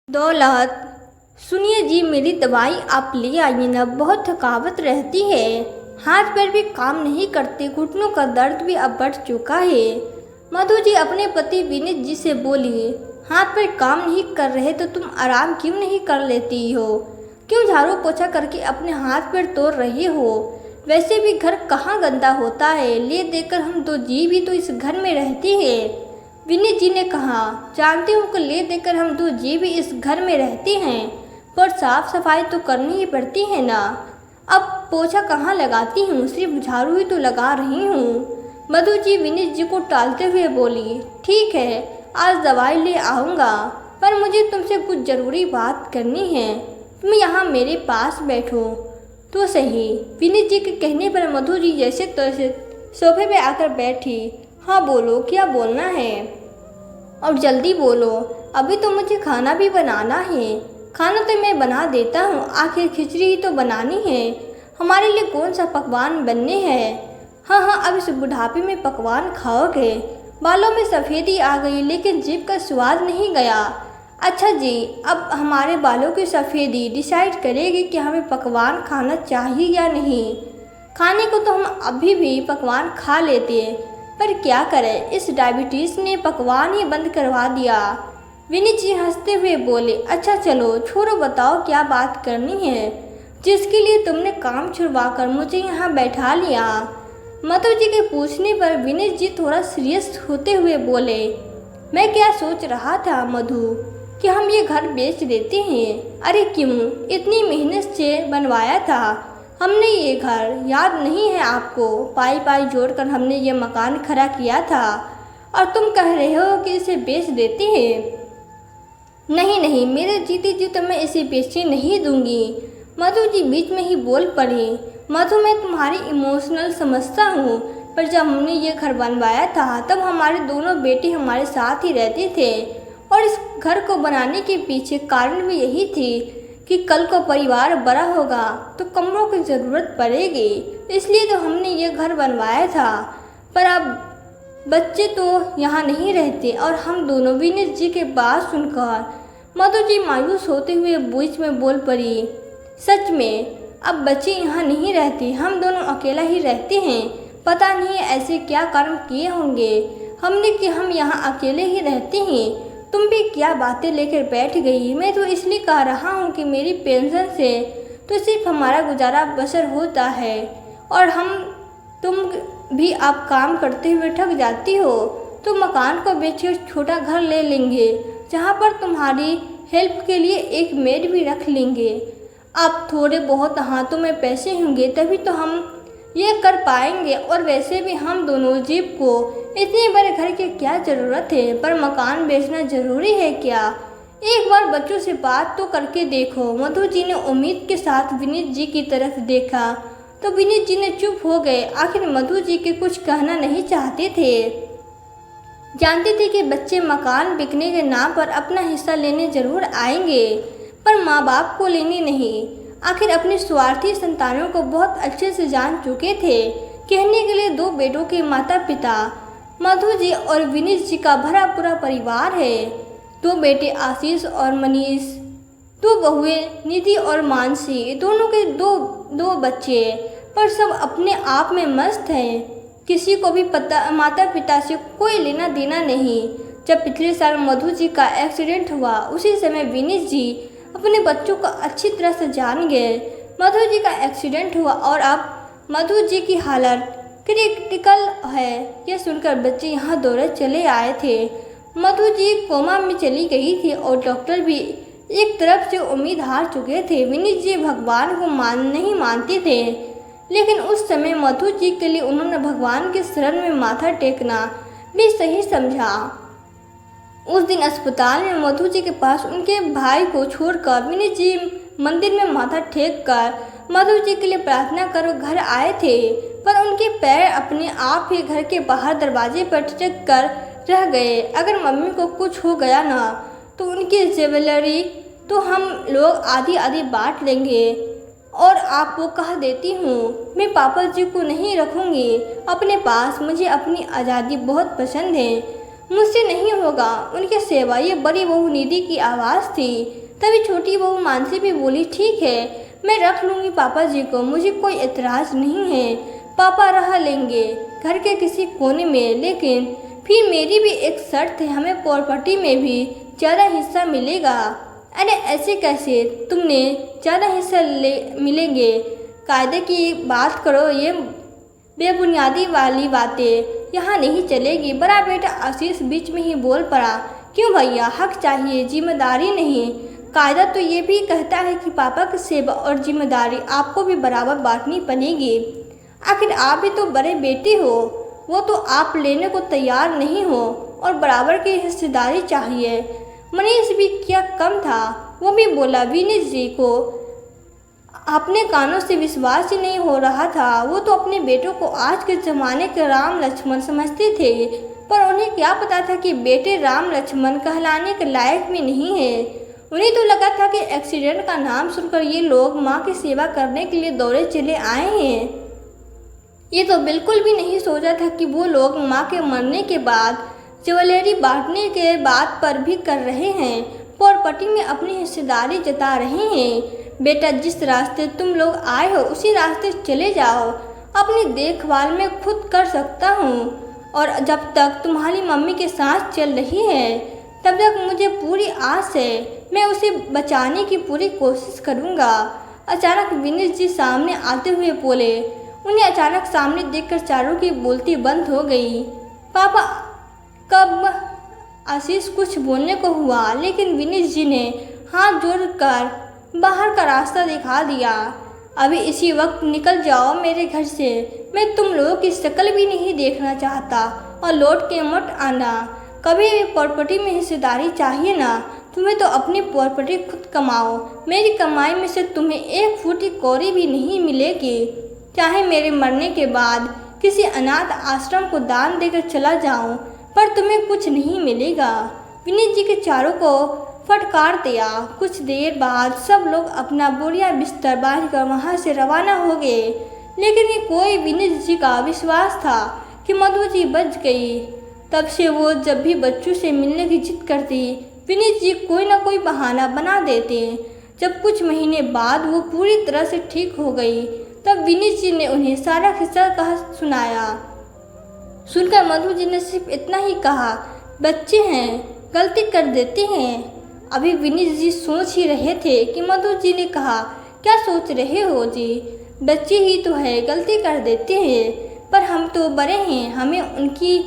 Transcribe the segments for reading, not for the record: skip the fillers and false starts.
दौलत, सुनिए जी, मेरी दवाई आप ले आइए ना। बहुत थकावट रहती है, हाथ पैर भी काम नहीं करते, घुटनों का दर्द भी अब बढ़ चुका है। मधु जी अपने पति विनीत जी से बोली, हाथ पैर काम नहीं कर रहे तो तुम आराम क्यों नहीं कर लेती हो? क्यों झाड़ू पोछा करके अपने हाथ पैर तोड़ रही हो? वैसे भी घर कहाँ गंदा होता है, ले देकर हम दो जी भी तो इस घर में रहती है। विनीत जी ने कहा, जानती हूँ कि ले देकर हम दो जी भी इस घर में रहते हैं, पर साफ सफाई तो करनी ही पड़ती है ना। अब पोछा कहाँ लगाती हूँ, सिर्फ झाड़ू ही तो लगा रही हूँ। मधु जी विनीत जी को टालते हुए बोली, ठीक है, आज दवाई ले आऊँगा, पर मुझे तुमसे कुछ ज़रूरी बात करनी है। तुम यहाँ मेरे पास बैठो तो सही। विनीत जी के कहने पर मधु जी जैसे तैसे सोफे पे आकर बैठी। हाँ बोलो, क्या बोलना है? और जल्दी बोलो, अभी तो मुझे खाना भी बनाना है। खाना तो मैं बना देता हूँ, आखिर खिचड़ी ही तो बनानी है। हमारे लिए कौन सा पकवान बनने हैं? हाँ, अब इस बुढ़ापे में पकवान खाओगे? बालों में सफ़ेदी आ गई लेकिन जीभ का स्वाद नहीं गया। अच्छा जी, अब हमारे बालों की सफ़ेदी डिसाइड करेगी कि हमें पकवान खाना चाहिए या नहीं। खाने को तो हम अभी भी पकवान खा लेते हैं, पर क्या करें, इस डायबिटीज़ ने पकवान ही बंद करवा दिया। विनीत जी हंसते हुए बोले, अच्छा चलो छोड़ो, बताओ क्या बात करनी है जिसके लिए तुमने काम छुड़वाकर मुझे यहाँ बैठा लिया? मधु जी के पूछने पर विनीत जी थोड़ा सीरियस होते हुए बोले, मैं क्या सोच रहा था मधु, कि हम ये घर बेच देते हैं। अरे क्यों, इतनी मेहनत से बनवाया था हमने ये घर, याद नहीं है आपको? पाई पाई जोड़कर हमने ये मकान खड़ा किया था, और तुम कह रहे हो कि इसे बेच देते हैं। नहीं, मेरे जीते जी तो मैं इसे बेचने नहीं दूंगी। मधु जी बीच में ही बोल पड़ी, मधु मैं तुम्हारी इमोशनल समझता हूँ, पर जब हमने ये घर बनवाया था तब हमारे दोनों बेटे हमारे साथ ही रहते थे, और इस घर को बनाने के पीछे कारण भी यही थी कि कल को परिवार बड़ा होगा तो कमरों की ज़रूरत पड़ेगी, इसलिए तो हमने ये घर बनवाया था। पर अब बच्चे तो यहाँ नहीं रहते, और हम दोनों विनीत जी के बात सुनकर मधु जी मायूस होते हुए बीच में बोल पड़ी, सच में अब बच्चे यहाँ नहीं रहते, हम दोनों अकेला ही रहते हैं। पता नहीं ऐसे क्या कर्म किए होंगे हमने कि हम यहाँ अकेले ही रहते हैं। तुम भी क्या बातें लेकर बैठ गई? मैं तो इसलिए कह रहा हूँ कि मेरी पेंशन से तो सिर्फ हमारा गुजारा बसर होता है, और तुम भी आप काम करते हुए थक जाती हो तो मकान को बेचकर छोटा घर ले लेंगे, जहाँ पर तुम्हारी हेल्प के लिए एक मेड भी रख लेंगे। अब थोड़े बहुत हाथों में पैसे होंगे तभी तो हम ये कर पाएंगे, और वैसे भी हम दोनों जीव को इतने बड़े घर की क्या ज़रूरत है? पर मकान बेचना ज़रूरी है क्या? एक बार बच्चों से बात तो करके देखो। मधु जी ने उम्मीद के साथ विनीत जी की तरफ देखा तो विनीत जी ने चुप हो गए। आखिर मधु जी के कुछ कहना नहीं चाहते थे, जानते थे कि बच्चे मकान बिकने के नाम पर अपना हिस्सा लेने जरूर आएंगे, पर माँ बाप को लेने नहीं। आखिर अपने स्वार्थी संतानों को बहुत अच्छे से जान चुके थे। कहने के लिए दो बेटों के माता पिता मधु जी और विनीत जी का भरा पूरा परिवार है। दो बेटे आशीष और मनीष, दो बहुएं निधि और मानसी, दोनों के दो बच्चे, पर सब अपने आप में मस्त हैं। किसी को भी माता पिता से कोई लेना देना नहीं। जब पिछले साल मधु जी का एक्सीडेंट हुआ उसी समय विनीत जी अपने बच्चों को अच्छी तरह से जान गए। मधु जी का एक्सीडेंट हुआ और अब मधु जी की हालत क्रिटिकल है, यह सुनकर बच्चे यहाँ दौड़े चले आए थे। मधु जी कोमा में चली गई थी और डॉक्टर भी एक तरफ से उम्मीद हार चुके थे। विनीत जी भगवान को नहीं मानते थे, लेकिन उस समय मधु जी के लिए उन्होंने भगवान के शरण में माथा टेकना भी सही समझा। उस दिन अस्पताल में मधु जी के पास उनके भाई को छोड़कर विनीत जी मंदिर में माथा टेक कर मधु जी के लिए प्रार्थना कर घर आए थे, पर उनके पैर अपने आप ही घर के बाहर दरवाजे पर टिक कर रह गए। अगर मम्मी को कुछ हो गया ना तो उनकी ज्वेलरी तो हम लोग आधी आधी बांट लेंगे, और आपको कह देती हूँ मैं पापा जी को नहीं रखूँगी अपने पास। मुझे अपनी आज़ादी बहुत पसंद है। मुझसे नहीं होगा। उनके सेवा ये बड़ी बहू निधि की आवाज़ थी। तभी छोटी बहू मानसी भी बोली, ठीक है, मैं रख लूँगी पापा जी को, मुझे कोई एतराज़ नहीं है। पापा रह लेंगे घर के किसी कोने में, लेकिन फिर मेरी भी एक शर्त है, हमें प्रॉपर्टी में भी ज़्यादा हिस्सा मिलेगा। अरे ऐसे कैसे, तुमने ज़्यादा हिस्सा मिलेंगे? कायदे की बात करो, ये बेबुनियादी वाली बातें यहाँ नहीं चलेगी। बड़ा बेटा आशीष बीच में ही बोल पड़ा, क्यों भैया, हक चाहिए, जिम्मेदारी नहीं। कायदा तो ये भी कहता है कि पापा की सेवा और जिम्मेदारी आपको भी बराबर बांटनी पड़ेगी। आखिर आप भी तो बड़े बेटे हो, वो तो आप लेने को तैयार नहीं हो और बराबर की हिस्सेदारी चाहिए। मनीष भी क्या कम था, वो भी बोला, विनीत जी को अपने कानों से विश्वास ही नहीं हो रहा था। वो तो अपने बेटों को आज के ज़माने के राम लक्ष्मण समझते थे, पर उन्हें क्या पता था कि बेटे राम लक्ष्मण कहलाने के लायक भी नहीं है। उन्हें तो लगा था कि एक्सीडेंट का नाम सुनकर ये लोग माँ की सेवा करने के लिए दौड़े चले आए हैं। ये तो बिल्कुल भी नहीं सोचा था कि वो लोग माँ के मरने के बाद ज्वेलरी बांटने के बात पर भी कर रहे हैं, प्रॉपर्टी में अपनी हिस्सेदारी जता रहे हैं। बेटा, जिस रास्ते तुम लोग आए हो उसी रास्ते चले जाओ, अपनी देखभाल मैं खुद कर सकता हूँ। और जब तक तुम्हारी मम्मी के साथ चल रही है तब तक मुझे पूरी आस है, मैं उसे बचाने की पूरी कोशिश करूँगा। अचानक विनीत जी सामने आते हुए बोले। उन्हें अचानक सामने देखकर चारों की बोलती बंद हो गई। पापा, कब आशीष कुछ बोलने को हुआ, लेकिन विनीत जी ने हाथ जोड़कर बाहर का रास्ता दिखा दिया। अभी इसी वक्त निकल जाओ मेरे घर से, मैं तुम लोगों की शक्ल भी नहीं देखना चाहता, और लौट के मत आना। कभी भी प्रॉपर्टी में हिस्सेदारी चाहिए ना, तुम्हें तो अपनी प्रॉपर्टी खुद कमाओ, मेरी कमाई में से तुम्हें एक फूटी कौड़ी भी नहीं मिलेगी। चाहे मेरे मरने के बाद किसी अनाथ आश्रम को दान देकर चला जाऊं, पर तुम्हें कुछ नहीं मिलेगा। विनीत जी के चारों को फटकार दिया। कुछ देर बाद सब लोग अपना बोरिया बिस्तर बांधकर वहाँ से रवाना हो गए, लेकिन ये कोई विनीत जी का विश्वास था कि मधु जी बच गई। तब से वो जब भी बच्चों से मिलने की जिद करती, विनीत जी कोई ना कोई बहाना बना देते। जब कुछ महीने बाद वो पूरी तरह से ठीक हो गई, तब विनीत जी ने उन्हें सारा किस्सा कहा सुनाया। सुनकर मधु जी ने सिर्फ इतना ही कहा, बच्चे हैं, गलती कर देते हैं। अभी विनीत जी सोच ही रहे थे कि मधु जी ने कहा, क्या सोच रहे हो जी, बच्चे ही तो है, गलती कर देते हैं, पर हम तो बड़े हैं, हमें उनकी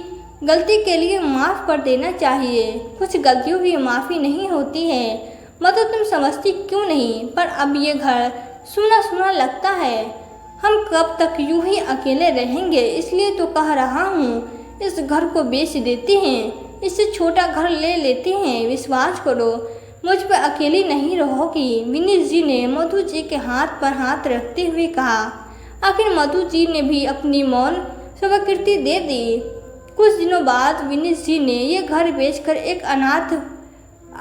गलती के लिए माफ़ कर देना चाहिए। कुछ गलतियों की माफ़ी नहीं होती है। मधु, तुम समझती क्यों नहीं, पर अब ये घर सुना सुना लगता है। हम कब तक यूं ही अकेले रहेंगे, इसलिए तो कह रहा हूँ, इस घर को बेच देते हैं, इससे छोटा घर ले लेते हैं। विश्वास करो, मुझ पर अकेली नहीं रहोगी। विनीत जी ने मधु जी के हाथ पर हाथ रखते हुए कहा। आखिर मधु जी ने भी अपनी मौन स्वीकृति दे दी। कुछ दिनों बाद विनीत जी ने यह घर बेचकर एक अनाथ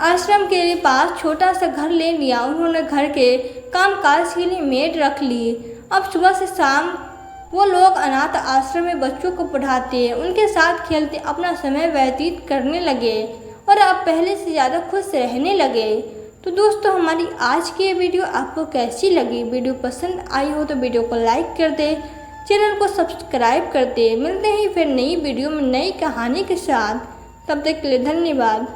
आश्रम के पास छोटा सा घर ले लिया। उन्होंने घर के कामकाज के लिए मेड रख ली। अब सुबह से शाम वो लोग अनाथ आश्रम में बच्चों को पढ़ाते, उनके साथ खेलते, अपना समय व्यतीत करने लगे और अब पहले से ज़्यादा खुश रहने लगे। तो दोस्तों, हमारी आज की ये वीडियो आपको कैसी लगी? वीडियो पसंद आई हो तो वीडियो को लाइक कर दे, चैनल को सब्सक्राइब कर दे। मिलते हैं फिर नई वीडियो में नई कहानी के साथ। तब तक के लिए धन्यवाद।